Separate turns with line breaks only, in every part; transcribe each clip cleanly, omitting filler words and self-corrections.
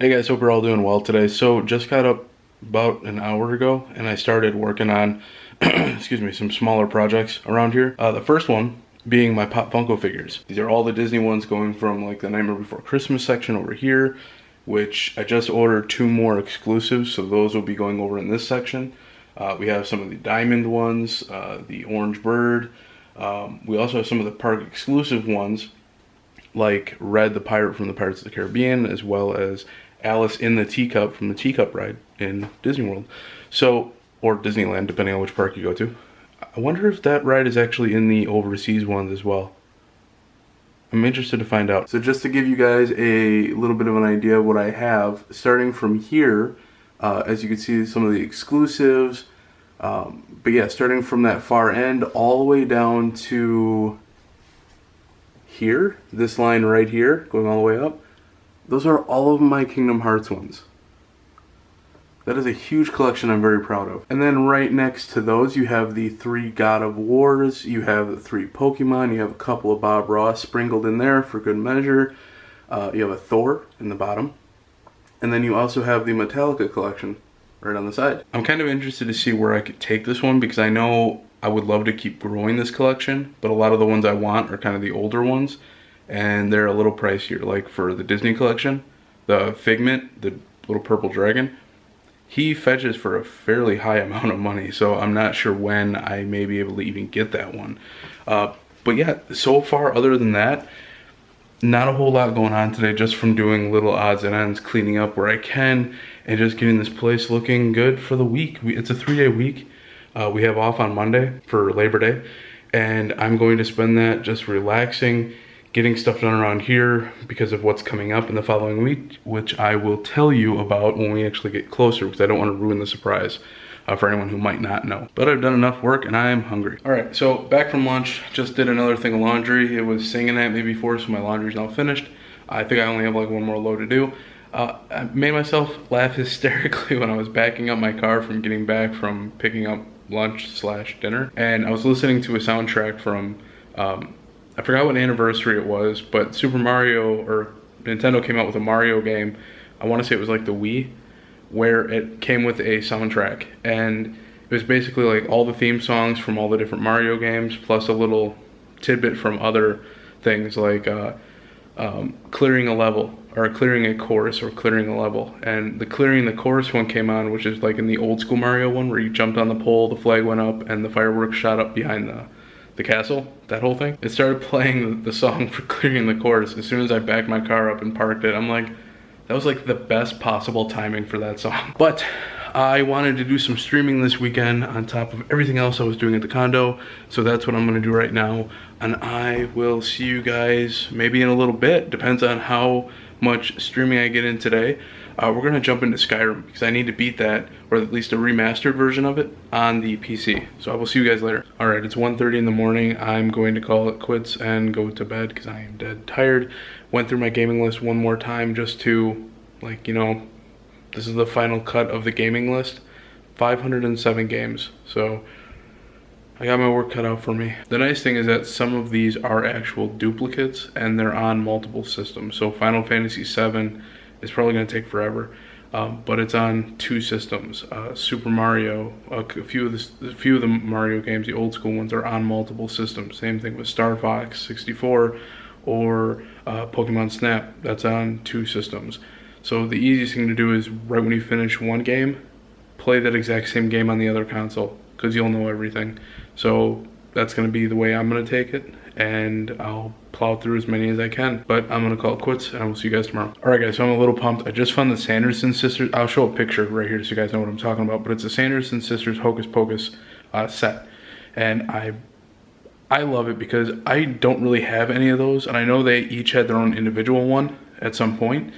Hey guys, hope you're all doing well today. So just got up about an hour ago and I started working on, excuse me, some smaller projects around here. The first one being my Pop Funko figures. These are all the Disney ones going from like the Nightmare Before Christmas section over here, which I just ordered 2 more exclusives, so those will be going over in this section. We have some of the diamond ones, the orange bird. We also have some of the park exclusive ones, like Red the Pirate from the Pirates of the Caribbean, as well as Alice in the Teacup from the Teacup ride in Disney World. So, or Disneyland, depending on which park you go to. I wonder if that ride is actually in the overseas ones as well. I'm interested to find out. So just to give you guys a little bit of an idea of what I have, starting from here, as you can see some of the exclusives, but yeah, starting from that far end all the way down to here, this line right here, going all the way up, those are all of my Kingdom Hearts ones. That is a huge collection I'm very proud of. And then right next to those, you have the 3 God of Wars, you have the 3 Pokemon, you have a couple of Bob Ross sprinkled in there for good measure. You have a Thor in the bottom. And then you also have the Metallica collection right on the side. I'm kind of interested to see where I could take this one, because I know I would love to keep growing this collection, but a lot of the ones I want are kind of the older ones, and they're a little pricier. Like for the Disney collection, the Figment, the little purple dragon, he fetches for a fairly high amount of money, so I'm not sure when I may be able to even get that one. But yeah, so far, other than that, not a whole lot going on today, just from doing little odds and ends, cleaning up where I can, and just getting this place looking good for the week. It's a 3-day week. We have off on Monday for Labor Day, and I'm going to spend that just relaxing, getting stuff done around here because of what's coming up in the following week, which I will tell you about when we actually get closer, because I don't want to ruin the surprise for anyone who might not know. But I've done enough work and I am hungry. All right, so back from lunch, just did another thing of laundry. It was singing at me before, so my laundry's now finished. I think I only have like 1 more load to do. I made myself laugh hysterically when I was backing up my car from getting back from picking up lunch/dinner, and I was listening to a soundtrack from I forgot what anniversary it was, but Super Mario, or Nintendo came out with a Mario game, I want to say it was like the Wii, where it came with a soundtrack, and it was basically like all the theme songs from all the different Mario games, plus a little tidbit from other things like clearing a level, or clearing a course, or clearing a level. And the clearing the course one came on, which is like in the old school Mario one, where you jumped on the pole, the flag went up, and the fireworks shot up behind the castle, that whole thing. It started playing the song for clearing the course as soon as I backed my car up and parked it. I'm like, that was like the best possible timing for that song. But I wanted to do some streaming this weekend on top of everything else I was doing at the condo, so that's what I'm gonna do right now, and I will see you guys maybe in a little bit. Depends on how much streaming I get in today. We're gonna jump into Skyrim, because I need to beat that, or at least a remastered version of it, on the PC. So I will see you guys later. All right, it's 1:30 in the morning. I'm going to call it quits and go to bed, because I am dead tired. Went through my gaming list one more time just to, like, you know, this is the final cut of the gaming list. 507 games, so I got my work cut out for me. The nice thing is that some of these are actual duplicates, and they're on multiple systems. So Final Fantasy VII is probably going to take forever, but it's on 2 systems. Super Mario, a few of the Mario games, the old school ones, are on multiple systems. Same thing with Star Fox 64 or Pokemon Snap, that's on 2 systems. So the easiest thing to do is right when you finish one game, play that exact same game on the other console, because you'll know everything. So that's going to be the way I'm going to take it, and I'll plow through as many as I can. But I'm going to call it quits, and I will see you guys tomorrow. Alright guys, so I'm a little pumped. I just found the Sanderson Sisters. I'll show a picture right here so you guys know what I'm talking about. But it's a Sanderson Sisters Hocus Pocus set. And I love it because I don't really have any of those. And I know they each had their own individual one at some point,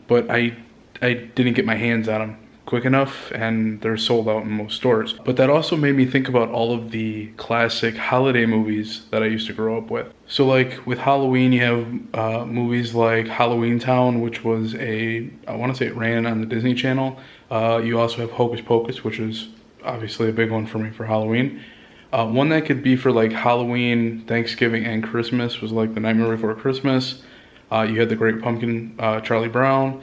but I didn't get my hands on them quick enough, and they're sold out in most stores. But that also made me think about all of the classic holiday movies that I used to grow up with. So like with Halloween, you have movies like Halloween Town, which was I want to say it ran on the Disney Channel. You also have Hocus Pocus, which is obviously a big one for me for Halloween. One that could be for like Halloween, Thanksgiving, and Christmas was like The Nightmare Before Christmas. You had The Great Pumpkin, Charlie Brown.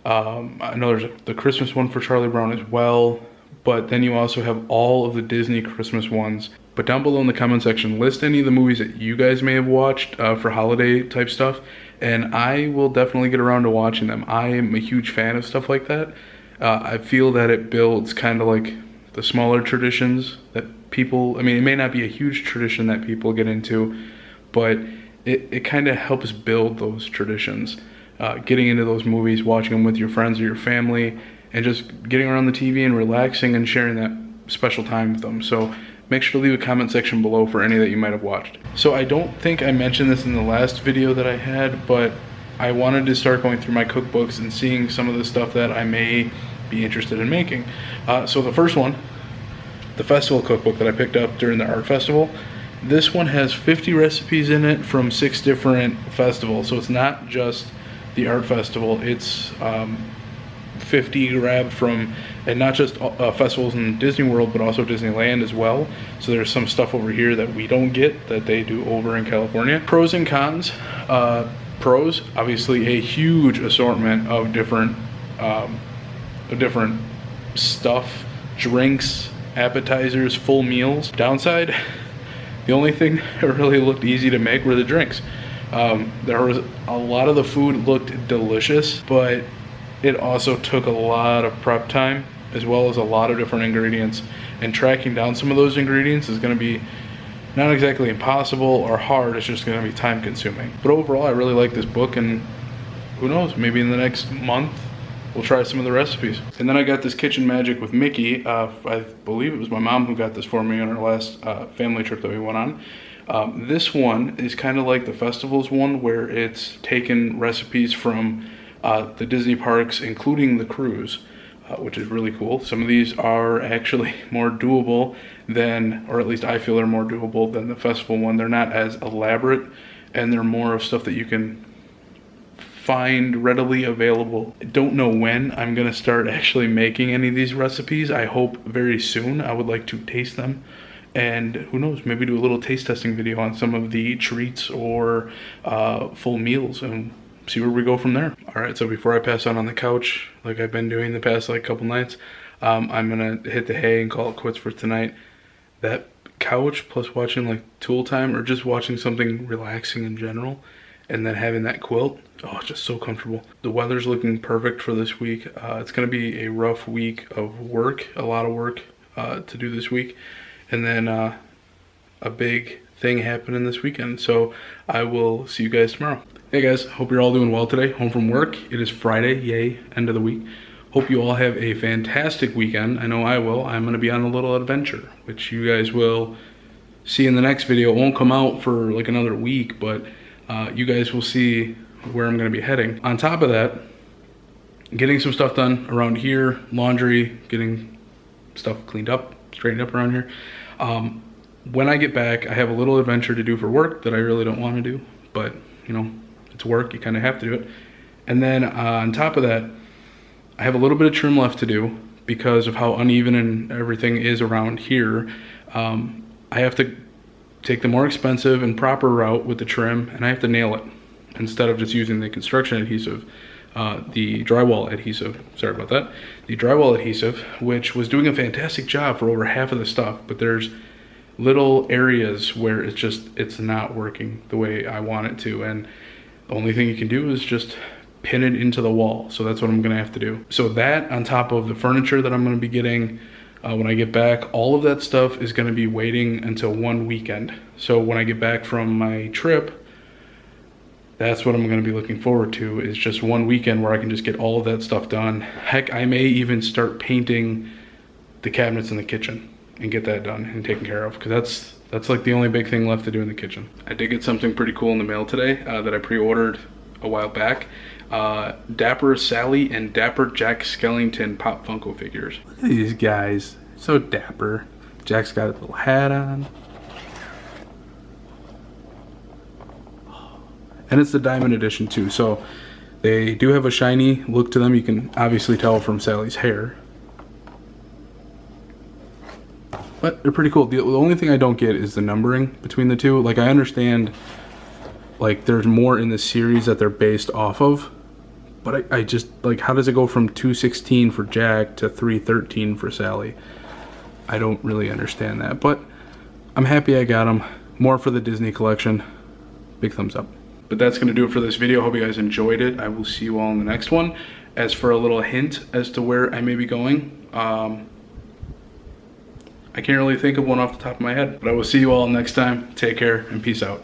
I know there's the Christmas one for Charlie Brown as well, but then you also have all of the Disney Christmas ones. But down below in the comment section, list any of the movies that you guys may have watched for holiday type stuff, and I will definitely get around to watching them. I am a huge fan of stuff like that. I feel that it builds kind of like the smaller traditions that people, I mean, it may not be a huge tradition that people get into, but it kind of helps build those traditions. Getting into those movies, watching them with your friends or your family, and just getting around the TV and relaxing and sharing that special time with them. So make sure to leave a comment section below for any that you might have watched. So I don't think I mentioned this in the last video that I had, but I wanted to start going through my cookbooks and seeing some of the stuff that I may be interested in making. So the first one, the festival cookbook that I picked up during the art festival, this one has 50 recipes in it from 6 different festivals. So it's not just the art festival, it's 50 grabbed from, and not just festivals in Disney World, but also Disneyland as well. So there's some stuff over here that we don't get that they do over in California. Pros and cons. Pros, obviously a huge assortment of different stuff, drinks, appetizers, full meals. Downside, the only thing that really looked easy to make were the drinks. There was a lot of the food looked delicious, but it also took a lot of prep time as well as a lot of different ingredients, and tracking down some of those ingredients is going to be not exactly impossible or hard. It's just going to be time consuming. But overall, I really like this book, and who knows, maybe in the next month we'll try some of the recipes. And then I got this Kitchen Magic with Mickey. I believe it was my mom who got this for me on our last family trip that we went on. This one is kind of like the festivals one, where it's taken recipes from the Disney parks, including the cruise, which is really cool. Some of these are actually more doable than, or at least I feel they're more doable than the festival one. They're not as elaborate, and they're more of stuff that you can find readily available. I don't know when I'm gonna start actually making any of these recipes. I hope very soon. I would like to taste them, and who knows, maybe do a little taste testing video on some of the treats or full meals and see where we go from there. All right, so before I pass out on the couch, like I've been doing the past like couple nights, I'm gonna hit the hay and call it quits for tonight. That couch plus watching like Tool Time, or just watching something relaxing in general, and then having that quilt, oh, it's just so comfortable. The weather's looking perfect for this week. It's gonna be a rough week of work, a lot of work to do this week, and then a big thing happening this weekend. So I will see you guys tomorrow. Hey guys, hope you're all doing well today. Home from work. It is Friday, yay, end of the week. Hope you all have a fantastic weekend. I know I will. I'm gonna be on a little adventure, which you guys will see in the next video. It won't come out for like another week, but you guys will see where I'm gonna be heading. On top of that, getting some stuff done around here, laundry, getting stuff cleaned up, straightened up around here. When I get back, I have a little adventure to do for work that I really don't wanna do, but you know, it's work, you kind of have to do it. And then on top of that, I have a little bit of trim left to do because of how uneven and everything is around here. I have to take the more expensive and proper route with the trim, and I have to nail it instead of just using the construction adhesive, the drywall adhesive, sorry about that, the drywall adhesive, which was doing a fantastic job for over half of the stuff, but there's little areas where it's not working the way I want it to, and the only thing you can do is just pin it into the wall. So that's what I'm gonna have to do. So that, on top of the furniture that I'm gonna be getting when I get back, all of that stuff is gonna be waiting until one weekend. So when I get back from my trip, that's what I'm gonna be looking forward to, is just one weekend where I can just get all of that stuff done. Heck, I may even start painting the cabinets in the kitchen and get that done and taken care of, because that's like the only big thing left to do in the kitchen. I did get something pretty cool in the mail today that I pre-ordered a while back. Dapper Sally and Dapper Jack Skellington Pop Funko figures. Look at these guys, so dapper. Jack's got a little hat on. And it's the diamond edition too, so they do have a shiny look to them. You can obviously tell from Sally's hair. But they're pretty cool. The only thing I don't get is the numbering between the two. Like, I understand, like, there's more in the series that they're based off of, But I just, like, how does it go from $216 for Jack to $313 for Sally? I don't really understand that, but I'm happy I got them. More for the Disney collection. Big thumbs up. But that's going to do it for this video. Hope you guys enjoyed it. I will see you all in the next one. As for a little hint as to where I may be going, I can't really think of one off the top of my head. But I will see you all next time. Take care and peace out.